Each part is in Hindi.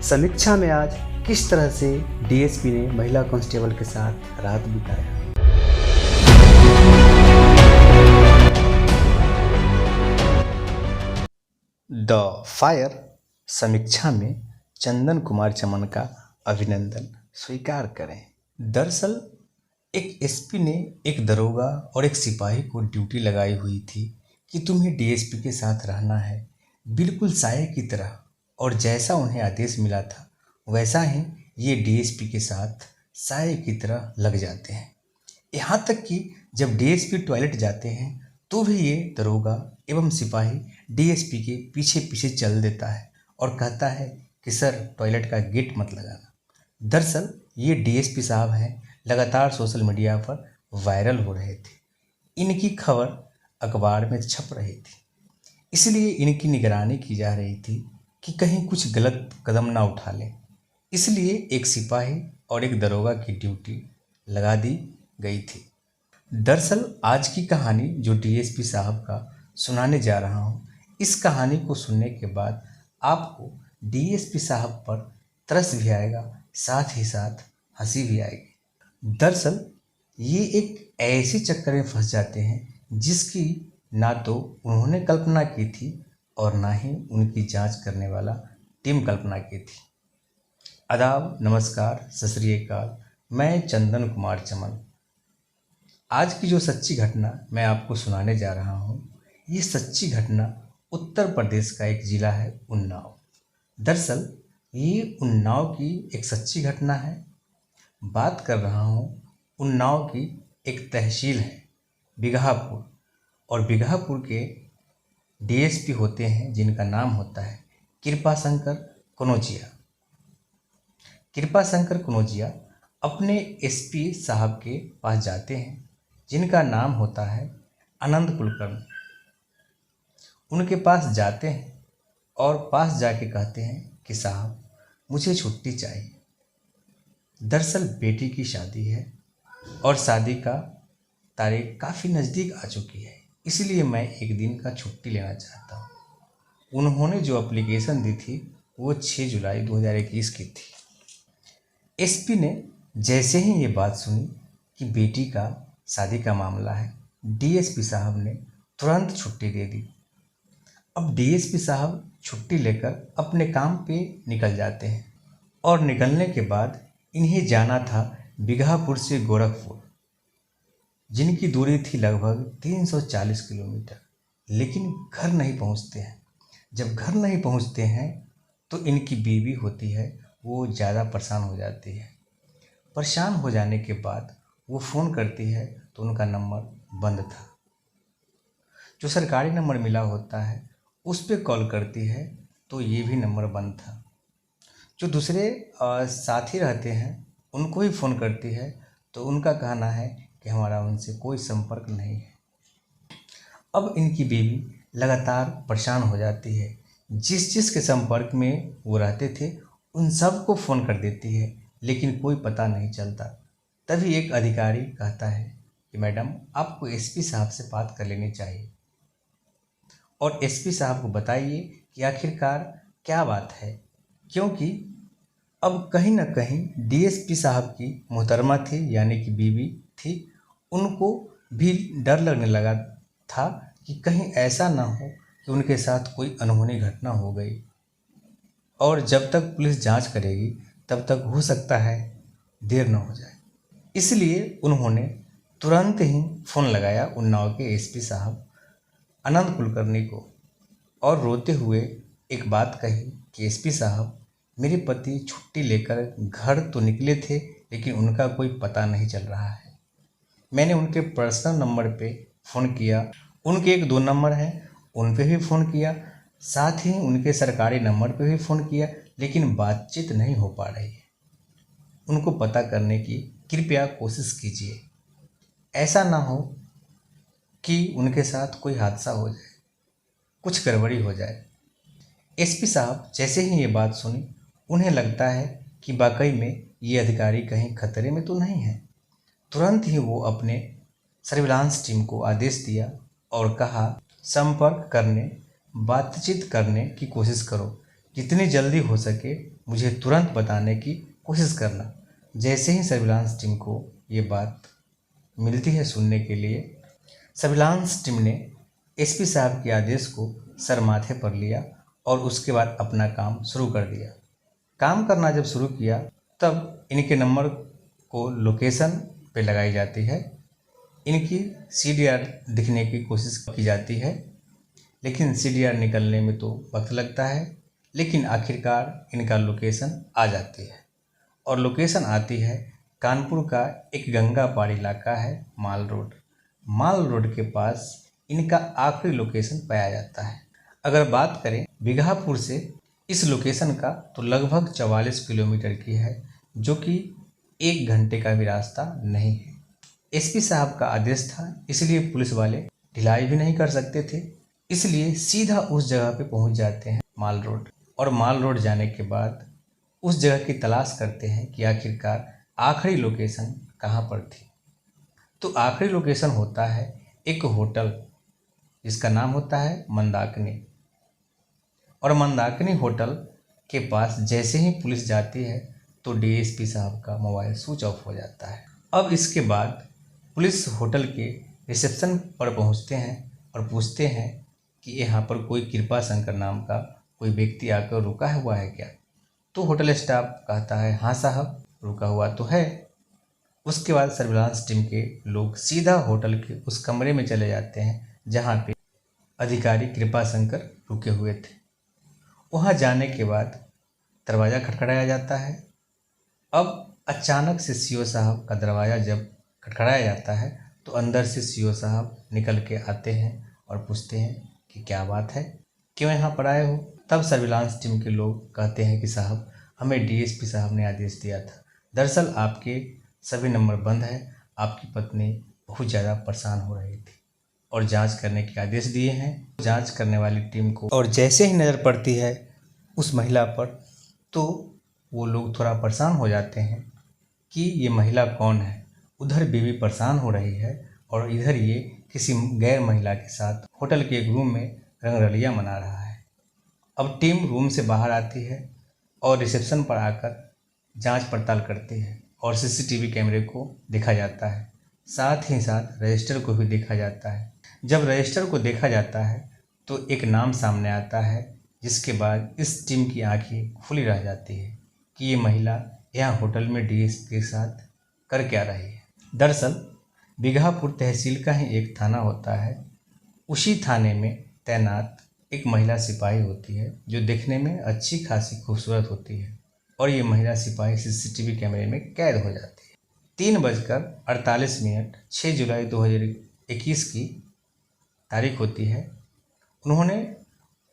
समीक्षा में आज किस तरह से डीएसपी ने महिला कांस्टेबल के साथ रात बिताया। द फायर समीक्षा में चंदन कुमार चमन का अभिनंदन स्वीकार करें। दरअसल एक एसपी ने एक दरोगा और एक सिपाही को ड्यूटी लगाई हुई थी कि तुम्हें डीएसपी के साथ रहना है, बिल्कुल साये की तरह। और जैसा उन्हें आदेश मिला था वैसा ही ये डीएसपी के साथ साये की तरह लग जाते हैं। यहाँ तक कि जब डीएसपी टॉयलेट जाते हैं तो भी ये दरोगा एवं सिपाही डीएसपी के पीछे पीछे चल देता है और कहता है कि सर टॉयलेट का गेट मत लगाना। दरअसल ये डीएसपी साहब हैं, लगातार सोशल मीडिया पर वायरल हो रहे थे। इनकी खबर अखबार में छप रही थी, इसलिए इनकी निगरानी की जा रही थी कि कहीं कुछ गलत कदम ना उठा लें। इसलिए एक सिपाही और एक दरोगा की ड्यूटी लगा दी गई थी। दरअसल आज की कहानी जो डीएसपी साहब का सुनाने जा रहा हूँ, इस कहानी को सुनने के बाद आपको डीएसपी साहब पर तरस भी आएगा, साथ ही साथ हंसी भी आएगी। दरअसल ये एक ऐसे चक्कर में फंस जाते हैं जिसकी ना तो उन्होंने कल्पना की थी और ना ही उनकी जांच करने वाला टीम कल्पना की थी। आदाब, नमस्कार, सत श्री अकाल। मैं चंदन कुमार चमन। आज की जो सच्ची घटना मैं आपको सुनाने जा रहा हूँ, ये सच्ची घटना उत्तर प्रदेश का एक ज़िला है उन्नाव। दरअसल ये उन्नाव की एक सच्ची घटना है। बात कर रहा हूँ उन्नाव की एक तहसील है बिघापुर, और बिघापुर के डीएसपी होते हैं जिनका नाम होता है कृपाशंकर कनौजिया। कृपाशंकर कनौजिया अपने एसपी साहब के पास जाते हैं जिनका नाम होता है आनंद कुलकर्णी। उनके पास जाते हैं और पास जाके कहते हैं कि साहब मुझे छुट्टी चाहिए। दरअसल बेटी की शादी है और शादी का तारीख काफ़ी नज़दीक आ चुकी है, इसलिए मैं एक दिन का छुट्टी लेना चाहता हूँ। उन्होंने जो एप्लीकेशन दी थी वो 6 जुलाई 2021 की थी। एसपी ने जैसे ही ये बात सुनी कि बेटी का शादी का मामला है, डीएसपी साहब ने तुरंत छुट्टी दे दी। अब डीएसपी साहब छुट्टी लेकर अपने काम पे निकल जाते हैं और निकलने के बाद इन्हें जाना था बिघापुर से गोरखपुर, जिनकी दूरी थी लगभग 340 किलोमीटर। लेकिन घर नहीं पहुंचते हैं। जब घर नहीं पहुंचते हैं तो इनकी बीवी होती है वो ज़्यादा परेशान हो जाती है। परेशान हो जाने के बाद वो फ़ोन करती है तो उनका नंबर बंद था। जो सरकारी नंबर मिला होता है उस पर कॉल करती है तो ये भी नंबर बंद था। जो दूसरे साथी रहते हैं उनको ही फ़ोन करती है तो उनका कहना है कि हमारा उनसे कोई संपर्क नहीं है। अब इनकी बीवी लगातार परेशान हो जाती है। जिस के संपर्क में वो रहते थे उन सब को फ़ोन कर देती है, लेकिन कोई पता नहीं चलता। तभी एक अधिकारी कहता है कि मैडम आपको एसपी साहब से बात कर लेनी चाहिए और एसपी साहब को बताइए कि आखिरकार क्या बात है। क्योंकि अब कहीं ना कहीं डीएसपी साहब की मोहतरमा थी, यानी कि बीवी थी, उनको भी डर लगने लगा था कि कहीं ऐसा ना हो कि उनके साथ कोई अनहोनी घटना हो गई और जब तक पुलिस जांच करेगी तब तक हो सकता है देर न हो जाए। इसलिए उन्होंने तुरंत ही फ़ोन लगाया उन्नाव के एसपी साहब आनंद कुलकर्णी को और रोते हुए एक बात कही कि एसपी साहब, मेरे पति छुट्टी लेकर घर तो निकले थे लेकिन उनका कोई पता नहीं चल रहा है। मैंने उनके पर्सनल नंबर पे फ़ोन किया, उनके 1-2 नंबर हैं उन पे भी फ़ोन किया, साथ ही उनके सरकारी नंबर पे भी फ़ोन किया, लेकिन बातचीत नहीं हो पा रही है। उनको पता करने की कृपया कोशिश कीजिए। ऐसा ना हो कि उनके साथ कोई हादसा हो जाए, कुछ गड़बड़ी हो जाए। एसपी साहब जैसे ही ये बात सुनी उन्हें लगता है कि वाकई में ये अधिकारी कहीं खतरे में तो नहीं है। तुरंत ही वो अपने सर्विलांस टीम को आदेश दिया और कहा संपर्क करने, बातचीत करने की कोशिश करो, जितनी जल्दी हो सके मुझे तुरंत बताने की कोशिश करना। जैसे ही सर्विलांस टीम को ये बात मिलती है सुनने के लिए, सर्विलांस टीम ने एसपी साहब के आदेश को सर माथे पर लिया और उसके बाद अपना काम शुरू कर दिया। काम करना जब शुरू किया तब इनके नंबर को लोकेशन पे लगाई जाती है, इनकी सीडीआर दिखने की कोशिश की जाती है, लेकिन सीडीआर निकलने में तो वक्त लगता है। लेकिन आखिरकार इनका लोकेशन आ जाती है और लोकेशन आती है कानपुर का एक गंगा पार इलाका है, माल रोड। माल रोड के पास इनका आखिरी लोकेशन पाया जाता है। अगर बात करें बीघापुर से इस लोकेशन का तो लगभग 44 किलोमीटर की है, जो कि 1 घंटे का भी रास्ता नहीं है। एसपी साहब का आदेश था, इसलिए पुलिस वाले ढिलाई भी नहीं कर सकते थे, इसलिए सीधा उस जगह पे पहुंच जाते हैं, माल रोड। और माल रोड जाने के बाद उस जगह की तलाश करते हैं कि आखिरकार आखिरी लोकेशन कहाँ पर थी। तो आखिरी लोकेशन होता है एक होटल जिसका नाम होता है मंदाकिनी। और मंदाकिनी होटल के पास जैसे ही पुलिस जाती है तो डीएसपी साहब का मोबाइल स्विच ऑफ हो जाता है। अब इसके बाद पुलिस होटल के रिसेप्शन पर पहुंचते हैं और पूछते हैं कि यहाँ पर कोई कृपा शंकर नाम का कोई व्यक्ति आकर रुका हुआ है क्या। तो होटल स्टाफ कहता है हाँ साहब, रुका हुआ तो है। उसके बाद सर्विलांस टीम के लोग सीधा होटल के उस कमरे में चले जाते हैं जहाँ पे अधिकारी कृपा शंकर रुके हुए थे। वहाँ जाने के बाद दरवाज़ा खटखटाया जाता है। अब अचानक से सीओ साहब का दरवाज़ा जब खटखटाया जाता है तो अंदर से सीओ साहब निकल के आते हैं और पूछते हैं कि क्या बात है, क्यों यहाँ पर आए हो। तब सर्विलांस टीम के लोग कहते हैं कि साहब, हमें डीएसपी साहब ने आदेश दिया था, दरअसल आपके सभी नंबर बंद है, आपकी पत्नी बहुत ज़्यादा परेशान हो रही थी और जांच करने के आदेश दिए हैं। जांच करने वाली टीम को और जैसे ही नज़र पड़ती है उस महिला पर तो वो लोग थोड़ा परेशान हो जाते हैं कि ये महिला कौन है। उधर बीवी परेशान हो रही है और इधर ये किसी गैर महिला के साथ होटल के एक रूम में रंगरलिया मना रहा है। अब टीम रूम से बाहर आती है और रिसेप्शन पर आकर जांच पड़ताल करती है और सीसीटीवी कैमरे को देखा जाता है, साथ ही साथ रजिस्टर को भी देखा जाता है। जब रजिस्टर को देखा जाता है तो एक नाम सामने आता है, जिसके बाद इस टीम की आंखें खुली रह जाती है कि ये महिला यहाँ होटल में डीएसपी के साथ कर क्या रही है। दरअसल बीघापुर तहसील का ही एक थाना होता है, उसी थाने में तैनात एक महिला सिपाही होती है जो देखने में अच्छी खासी खूबसूरत होती है और ये महिला सिपाही सीसीटीवी कैमरे में कैद हो जाती है। 3:48 6 जुलाई 2021 की तारीख होती है। उन्होंने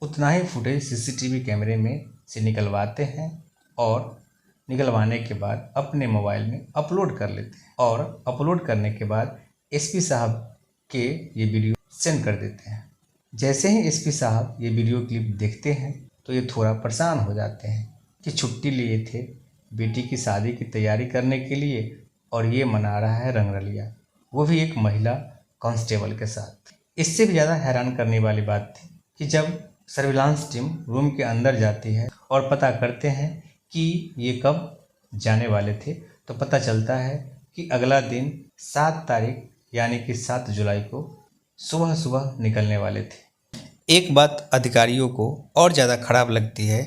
उतना ही फुटेज सीसीटीवी कैमरे में से निकलवाते हैं और निकलवाने के बाद अपने मोबाइल में अपलोड कर लेते हैं और अपलोड करने के बाद एसपी साहब के ये वीडियो सेंड कर देते हैं। जैसे ही एसपी साहब ये वीडियो क्लिप देखते हैं तो ये थोड़ा परेशान हो जाते हैं कि छुट्टी लिए थे बेटी की शादी की तैयारी करने के लिए और ये मना रहा है रंगरलिया, वो भी एक महिला कांस्टेबल के साथ। इससे भी ज़्यादा हैरान करने वाली बात थी कि जब सर्विलांस टीम रूम के अंदर जाती है और पता करते हैं कि ये कब जाने वाले थे तो पता चलता है कि अगला दिन 7 तारीख यानी कि 7 जुलाई को सुबह सुबह निकलने वाले थे। एक बात अधिकारियों को और ज़्यादा खराब लगती है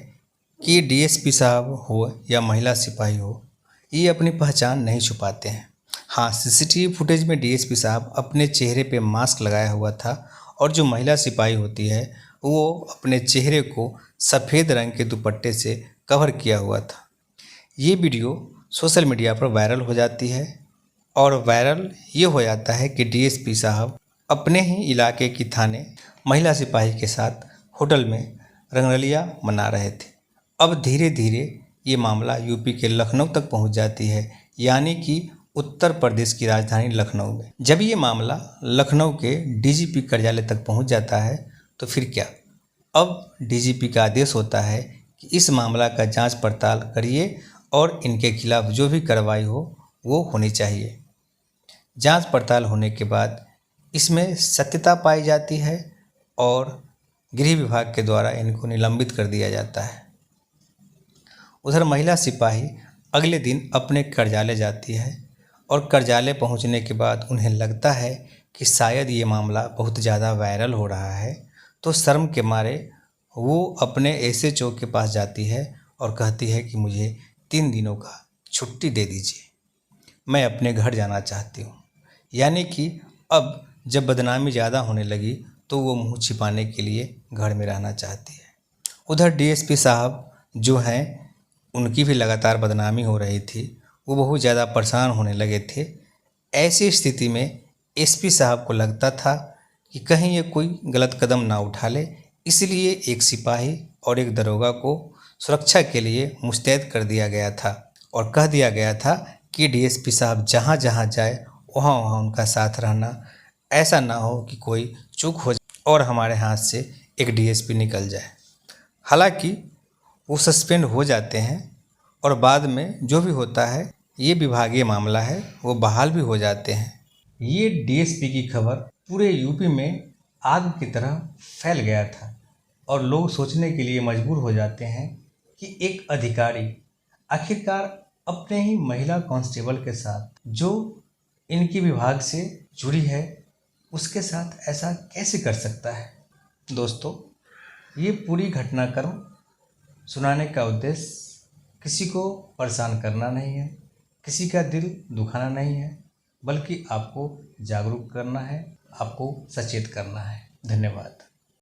कि डीएसपी साहब हो या महिला सिपाही हो, ये अपनी पहचान नहीं छुपाते हैं। हाँ, सीसीटीवी फुटेज में डीएसपी साहब अपने चेहरे पे मास्क लगाया हुआ था और जो महिला सिपाही होती है वो अपने चेहरे को सफ़ेद रंग के दुपट्टे से कवर किया हुआ था। ये वीडियो सोशल मीडिया पर वायरल हो जाती है और वायरल ये हो जाता है कि डीएसपी साहब अपने ही इलाके की थाने महिला सिपाही के साथ होटल में रंगरलिया मना रहे थे। अब धीरे धीरे ये मामला यूपी के लखनऊ तक पहुंच जाती है, यानी कि उत्तर प्रदेश की राजधानी लखनऊ में। जब ये मामला लखनऊ के डीजीपी कार्यालय तक पहुंच जाता है तो फिर क्या, अब डीजीपी का आदेश होता है कि इस मामला का जांच पड़ताल करिए और इनके खिलाफ जो भी कार्रवाई हो वो होनी चाहिए। जांच पड़ताल होने के बाद इसमें सत्यता पाई जाती है और गृह विभाग के द्वारा इनको निलंबित कर दिया जाता है। उधर महिला सिपाही अगले दिन अपने कार्यालय जाती है और कार्यालय पहुंचने के बाद उन्हें लगता है कि शायद ये मामला बहुत ज़्यादा वायरल हो रहा है, तो शर्म के मारे वो अपने एसएचओ के पास जाती है और कहती है कि मुझे 3 दिनों का छुट्टी दे दीजिए, मैं अपने घर जाना चाहती हूँ। यानी कि अब जब बदनामी ज़्यादा होने लगी तो वो मुंह छिपाने के लिए घर में रहना चाहती है। उधर डीएसपी साहब जो हैं, उनकी भी लगातार बदनामी हो रही थी, वो बहुत ज़्यादा परेशान होने लगे थे। ऐसी स्थिति में एसपी साहब को लगता था कि कहीं ये कोई गलत कदम ना उठा ले, इसलिए एक सिपाही और एक दरोगा को सुरक्षा के लिए मुस्तैद कर दिया गया था और कह दिया गया था कि डीएसपी साहब जहाँ जहाँ जाए वहाँ वहाँ उनका साथ रहना, ऐसा ना हो कि कोई चूक हो जाए और हमारे हाथ से एक डीएसपी निकल जाए। हालांकि वो सस्पेंड हो जाते हैं और बाद में जो भी होता है, ये विभागीय मामला है, वो बहाल भी हो जाते हैं। ये डीएसपी की खबर पूरे यूपी में आग की तरह फैल गया था और लोग सोचने के लिए मजबूर हो जाते हैं कि एक अधिकारी आखिरकार अपने ही महिला कांस्टेबल के साथ, जो इनकी विभाग से जुड़ी है, उसके साथ ऐसा कैसे कर सकता है। दोस्तों, ये पूरी घटनाक्रम सुनाने का उद्देश्य किसी को परेशान करना नहीं है, किसी का दिल दुखाना नहीं है, बल्कि आपको जागरूक करना है, आपको सचेत करना है। धन्यवाद।